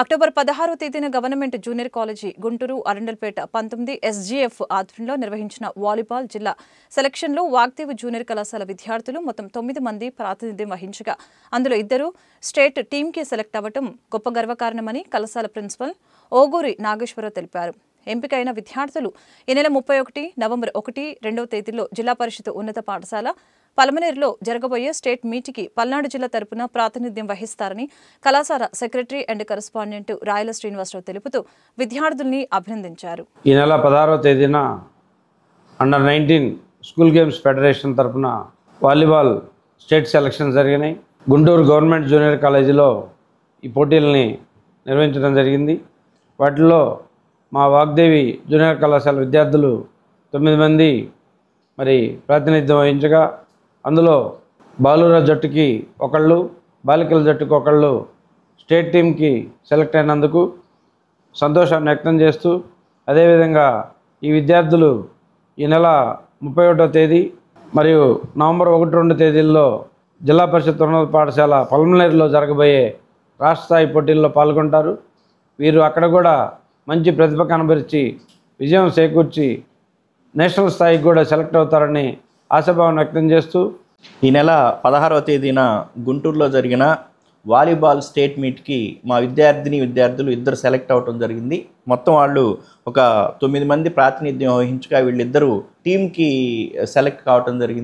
October 16వ తేదీన government junior college Guntur Arundelpet 19 SGF ఆధ్వర్యంలో నిర్వహించిన వాలీబాల్ జిల్లా సెలక్షన్లో వాగ్దేవి జూనియర్ కళాశాల విద్యార్థులు మొత్తం 9 మంది ప్రాతినిధ్యం వహించగా అందులో 2 స్టేట్ టీంకి సెలెక్ట్ అవ్వడం గొప్ప గర్వకారణమని కళాశాల ప్రిన్సిపల్ ఓగూరి నాగేశ్వరరావు తెలిపారు. ఎంపికైన విద్యార్థులు ఈ నెల 31 నవంబర్ 1, 2వ తేదీల్లో జిల్లా పరిషత్ ఉన్నత పాఠశాల పలమనేరులో జరగబోయే స్టేట్ మీట్కి పల్నాడు జిల్లా తరపున ప్రాతినిధ్యం వహిస్తారని కళాశాల సెక్రటరీ అండ్ కరెస్పాండెంట్ రాయల శ్రీనివాసరావు తెలుపుతూ విద్యార్థుల్ని అభినందించారు. ఈ నెల 16వ తేదీన అండర్ 19 స్కూల్ గేమ్స్ ఫెడరేషన్ తరపున వాలీబాల్ స్టేట్ సెలక్షన్ జరిగినాయి. గుంటూరు గవర్నమెంట్ జూనియర్ కాలేజీలో ఈ పోటీలని నిర్వహించడం జరిగింది. వాటిలో మా వాగ్దేవి జూనియర్ కళాశాల విద్యార్థులు 9 మంది మరి ప్రాతినిధ్యం వహించగా అందులో బాలుర జట్టుకి ఒకళ్ళు, బాలికల జట్టుకు ఒకళ్ళు స్టేట్ టీంకి సెలెక్ట్ అయినందుకు సంతోషాన్ని వ్యక్తం చేస్తూ, అదేవిధంగా ఈ విద్యార్థులు ఈ నెల 31వ తేదీ మరియు నవంబర్ 1, 2 తేదీల్లో జిల్లా పరిషత్ ఉన్నత పాఠశాల పల్మనేరులో జరగబోయే రాష్ట్ర స్థాయి పోటీల్లో పాల్గొంటారు. వీరు అక్కడ కూడా మంచి ప్రతిభ కనబరిచి విజయం చేకూర్చి నేషనల్ స్థాయికి కూడా సెలెక్ట్ అవుతారని ఆశాభావం వ్యక్తం చేస్తూ, ఈ నెల 16వ తేదీన గుంటూరులో జరిగిన వాలీబాల్ స్టేట్ మీట్కి మా విద్యార్థులు 2 సెలెక్ట్ అవడం జరిగింది. మొత్తం వాళ్ళు ఒక 9 మంది ప్రాతినిధ్యం వహించగా వీళ్ళిద్దరూ టీంకి సెలెక్ట్ కావటం జరిగింది.